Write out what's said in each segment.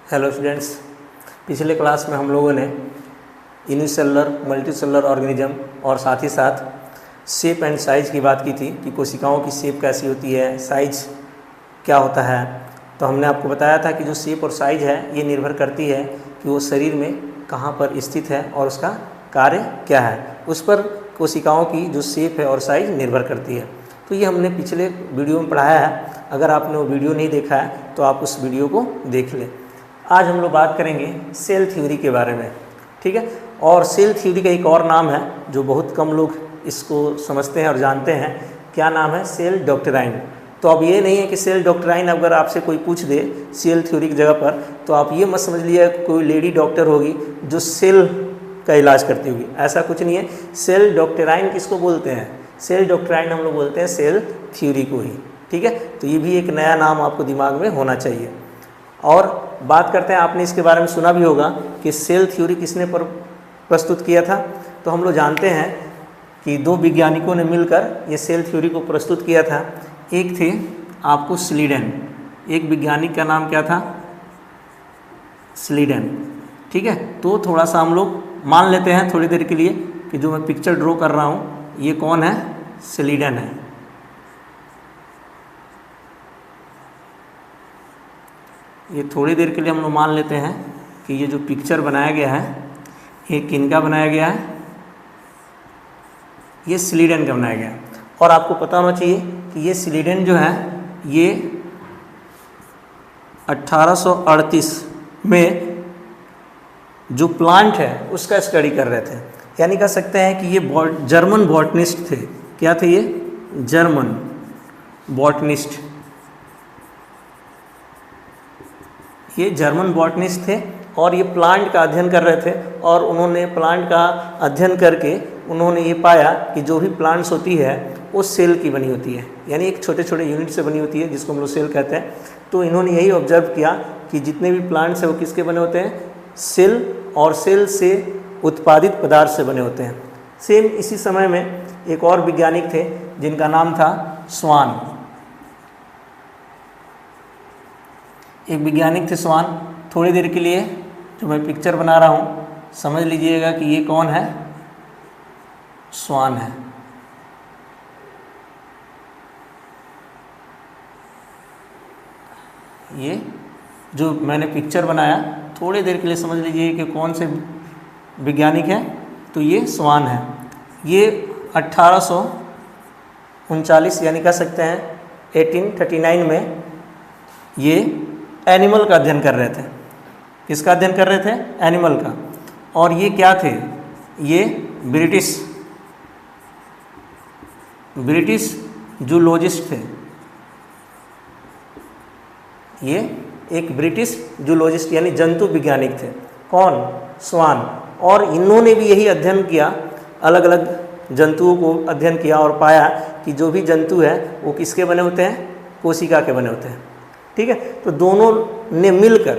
Hello students, पिछले class में हम लोगों ने यूनिसेलुलर मल्टीसेलुलर ऑर्गेनिज्म और साथ ही साथ शेप एंड साइज़ की बात की थी कि कोशिकाओं की शेप कैसी होती है, साइज क्या होता है। तो हमने आपको बताया था कि जो शेप और साइज है ये निर्भर करती है कि वो शरीर में कहाँ पर स्थित है और उसका कार्य क्या है, उस पर कोशिकाओं की जो शेप है और साइज निर्भर करती है। तो ये हमने पिछले वीडियो में पढ़ाया है। अगर आपने वो वीडियो नहीं देखा है तो आप उस वीडियो को देख लें। आज हम लोग बात करेंगे सेल थ्योरी के बारे में, ठीक है। और सेल थ्योरी का एक और नाम है जो बहुत कम लोग इसको समझते हैं और जानते हैं। क्या नाम है? Cell doctrine. तो अब ये नहीं है कि सेल डॉक्ट्राइन अगर आपसे कोई पूछ दे सेल थ्योरी की जगह पर तो आप ये मत समझ लीजिए कोई लेडी डॉक्टर होगी जो सेल का इलाज करती होगी, ऐसा कुछ नहीं है। सेल डॉक्ट्राइन किसको बोलते हैं? सेल डॉक्ट्राइन हम लोग बोलते हैं सेल थ्योरी को ही, ठीक है। तो ये भी एक नया नाम आपको दिमाग में होना चाहिए। और बात करते हैं, आपने इसके बारे में सुना भी होगा कि सेल थ्योरी किसने प्रस्तुत किया था। तो हम लोग जानते हैं कि दो वैज्ञानिकों ने मिलकर ये सेल थ्योरी को प्रस्तुत किया था। एक थे आपको स्लीडन, एक वैज्ञानिक का नाम क्या था? स्लीडन, ठीक है। तो थोड़ा सा हम लोग मान लेते हैं थोड़ी देर के लिए कि जो मैं पिक्चर ड्रॉ कर रहा हूँ ये कौन है? स्लीडन है। ये थोड़ी देर के लिए हम लोग मान लेते हैं कि ये जो पिक्चर बनाया गया है ये किनका बनाया गया है? ये स्लीडन का बनाया गया है। और आपको पता होना चाहिए कि ये स्लीडन जो है ये 1838 में जो प्लांट है उसका स्टडी कर रहे थे। यानी कह सकते हैं कि ये जर्मन बॉटनिस्ट थे। क्या थे ये? German botanist. ये जर्मन बॉटनिस्ट थे और ये प्लांट का अध्ययन कर रहे थे। और उन्होंने प्लांट का अध्ययन करके उन्होंने ये पाया कि जो भी प्लांट्स होती है वो सेल की बनी होती है, यानी एक छोटे छोटे यूनिट से बनी होती है जिसको हम लोग सेल कहते हैं। तो इन्होंने यही ऑब्जर्व किया कि जितने भी प्लांट्स हैं वो किसके बने होते हैं? सेल, और सेल से उत्पादित पदार्थ से बने होते हैं। सेम इसी समय में एक और वैज्ञानिक थे जिनका नाम था स्वान। एक वैज्ञानिक थे स्वान। थोड़ी देर के लिए जो मैं पिक्चर बना रहा हूँ समझ लीजिएगा कि ये कौन है? स्वान है। ये जो मैंने पिक्चर बनाया थोड़ी देर के लिए समझ लीजिए कि कौन से वैज्ञानिक है। तो ये स्वान है। ये 1839 यानी कह सकते हैं 1839 में ये एनिमल का अध्ययन कर रहे थे। किसका अध्ययन कर रहे थे? एनिमल का। और ये क्या थे? ये ब्रिटिश जूलॉजिस्ट थे। ये एक ब्रिटिश जूलॉजिस्ट यानी जंतु वैज्ञानिक थे। कौन? स्वान। और इन्होंने भी यही अध्ययन किया, अलग अलग जंतुओं को अध्ययन किया और पाया कि जो भी जंतु है वो किसके बने होते हैं? कोशिका के बने होते हैं, ठीक है। तो दोनों ने मिलकर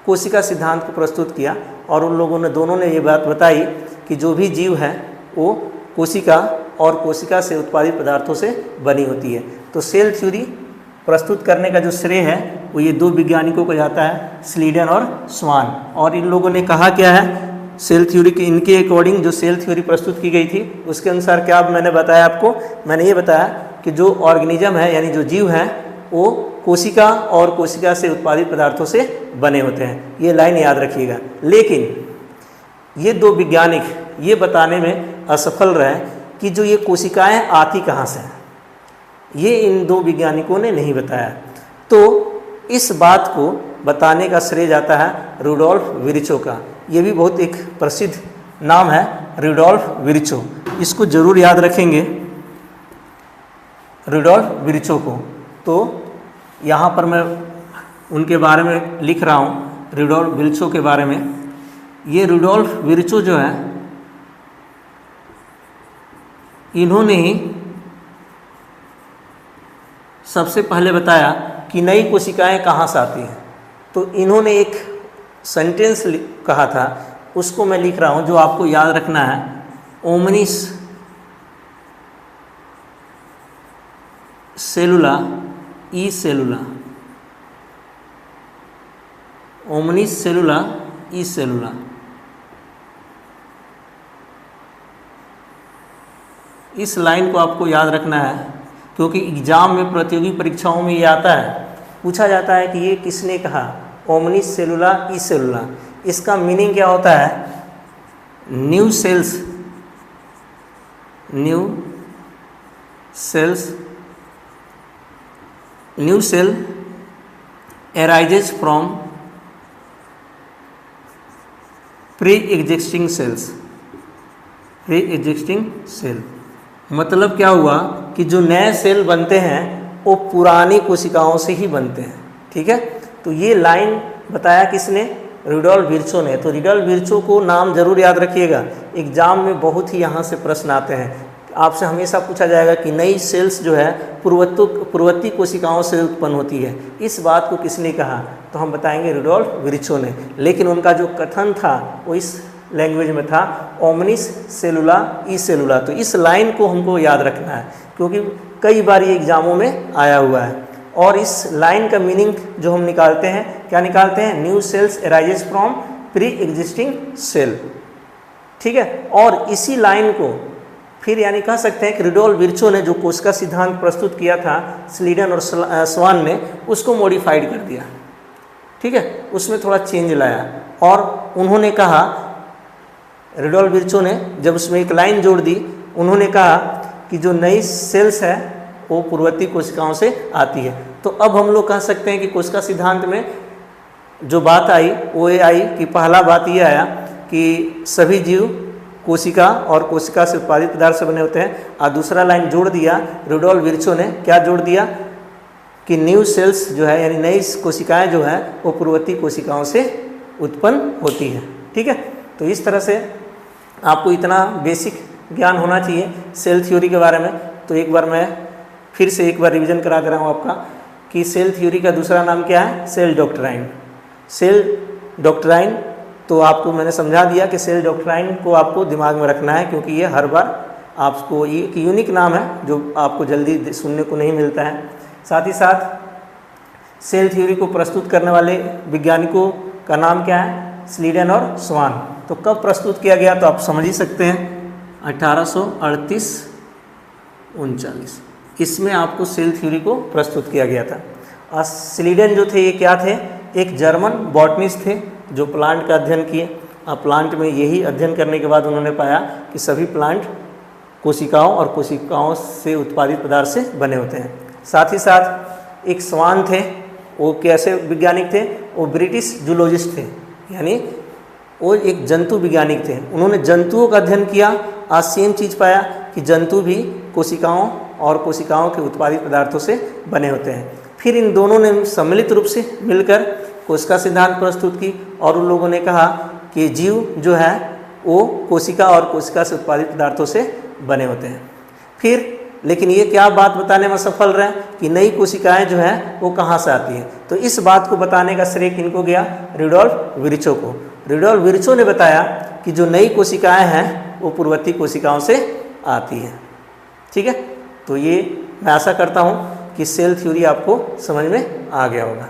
कोशिका सिद्धांत को प्रस्तुत किया और उन लोगों ने दोनों ने ये बात बताई कि जो भी जीव है वो कोशिका और कोशिका से उत्पादित पदार्थों से बनी होती है। तो सेल थ्योरी प्रस्तुत करने का जो श्रेय है वो ये दो वैज्ञानिकों को जाता है, स्लीडन और स्वान। और इन लोगों ने कहा क्या है? सेल थ्योरी के इनके अकॉर्डिंग जो सेल थ्योरी प्रस्तुत की गई थी उसके अनुसार क्या मैंने बताया आपको? मैंने ये बताया कि जो ऑर्गेनिज्म है यानी जो जीव है वो कोशिका और कोशिका से उत्पादित पदार्थों से बने होते हैं। ये लाइन याद रखिएगा। लेकिन ये दो वैज्ञानिक ये बताने में असफल रहे कि जो ये कोशिकाएं आती कहाँ से हैं, ये इन दो वैज्ञानिकों ने नहीं बताया। तो इस बात को बताने का श्रेय जाता है रुडोल्फ विर्चो का। ये भी बहुत एक प्रसिद्ध नाम है, रुडोल्फ विर्चो। इसको जरूर याद रखेंगे, रुडोल्फ विर्चो को। तो यहाँ पर मैं उनके बारे में लिख रहा हूँ, रुडोल्फ विर्चो के बारे में। ये रुडोल्फ विर्चो जो है इन्होंने ही सबसे पहले बताया कि नई कोशिकाएं कहाँ से आती हैं। तो इन्होंने एक सेंटेंस कहा था, उसको मैं लिख रहा हूँ जो आपको याद रखना है। ओमनिस सेलुला ई सेलुला। ओमनिस सेलुला ई सेलुला। इस लाइन को आपको याद रखना है क्योंकि एग्जाम में, प्रतियोगी परीक्षाओं में ये आता है, पूछा जाता है कि ये किसने कहा, ओमनिस सेलुला ई सेलुला। इसका मीनिंग क्या होता है, new cells new cell arises from pre-existing cell. मतलब क्या हुआ कि जो नए सेल बनते हैं वो पुरानी कोशिकाओं से ही बनते हैं। ठीक है, तो ये लाइन बताया किसने, रुडोल्फ विर्चो ने। तो रुडोल्फ विर्चो को नाम जरूर याद रखिएगा, एग्जाम में बहुत ही यहाँ से प्रश्न आते हैं। आपसे हमेशा पूछा जाएगा कि नई सेल्स जो है पूर्ववर्ती कोशिकाओं से उत्पन्न होती है, इस बात को किसने कहा, तो हम बताएंगे रुडोल्फ विर्चो ने। लेकिन उनका जो कथन था वो इस लैंग्वेज में था, ओमनिस सेलुला ई सेलुला। तो इस लाइन को हमको याद रखना है क्योंकि कई बार ये एग्जामों में आया हुआ है। और इस लाइन का मीनिंग जो हम निकालते हैं, क्या निकालते हैं, new cells arises from pre existing cell. ठीक है, और इसी लाइन को फिर यानी कह सकते हैं कि रुडोल्फ विर्चो ने जो कोशिका सिद्धांत प्रस्तुत किया था स्लीडन और स्वान ने, उसको मॉडिफाइड कर दिया। ठीक है, उसमें थोड़ा चेंज लाया और उन्होंने कहा, रुडोल्फ विर्चो ने जब उसमें एक लाइन जोड़ दी, उन्होंने कहा कि जो नई सेल्स है वो पूर्ववर्ती कोशिकाओं से आती है। तो अब हम लोग कह सकते हैं कि कोशिका सिद्धांत में जो बात आई वो ये आई कि पहला बात ये आया कि सभी जीव कोशिका और कोशिका से उत्पादित पदार्थ से बने होते हैं, और दूसरा लाइन जोड़ दिया रुडोल्फ विर्चो ने, क्या जोड़ दिया कि न्यू सेल्स जो है यानी नई कोशिकाएं जो है वो पूर्ववर्ती कोशिकाओं से उत्पन्न होती हैं। ठीक है, तो इस तरह से आपको इतना बेसिक ज्ञान होना चाहिए सेल थ्योरी के बारे में। तो एक बार मैं फिर से एक बार रिवीजन करा दे रहा हूँ आपका कि सेल थ्योरी का दूसरा नाम क्या है, सेल डॉक्ट्राइन। सेल डॉक्ट्राइन तो आपको मैंने समझा दिया कि सेल डॉक्ट्राइन को आपको दिमाग में रखना है क्योंकि ये हर बार आपको ये एक यूनिक नाम है जो आपको जल्दी सुनने को नहीं मिलता है। साथ ही साथ सेल थ्योरी को प्रस्तुत करने वाले वैज्ञानिकों का नाम क्या है, स्लीडन और स्वान। तो कब प्रस्तुत किया गया तो आप समझ ही सकते हैं, 1838-39 इसमें आपको सेल थ्योरी को प्रस्तुत किया गया था। और स्लीडन जो थे ये क्या थे, एक जर्मन बॉटनिस्ट थे जो प्लांट का अध्ययन किए। और प्लांट में यही अध्ययन करने के बाद उन्होंने पाया कि सभी प्लांट कोशिकाओं और कोशिकाओं से उत्पादित पदार्थ से बने होते हैं। साथ ही साथ एक स्वान थे, वो कैसे वैज्ञानिक थे, वो ब्रिटिश जूलॉजिस्ट थे, यानी वो एक जंतु वैज्ञानिक थे। उन्होंने जंतुओं का अध्ययन किया और सेम चीज़ पाया कि जंतु भी कोशिकाओं और कोशिकाओं के उत्पादित पदार्थों से बने होते हैं। फिर इन दोनों ने सम्मिलित रूप से मिलकर कोशिका सिद्धांत प्रस्तुत की और उन लोगों ने कहा कि जीव जो है वो कोशिका और कोशिका से उत्पादित पदार्थों से बने होते हैं। फिर लेकिन ये क्या बात बताने में सफल रहे कि नई कोशिकाएं जो हैं वो कहाँ से आती हैं, तो इस बात को बताने का श्रेय किनको गया, रुडोल्फ विर्चो को। रुडोल्फ विर्चो ने बताया कि जो नई कोशिकाएं हैं वो पूर्ववर्ती कोशिकाओं से आती हैं। ठीक है, तो ये मैं आशा करता हूँ कि सेल थ्योरी आपको समझ में आ गया होगा।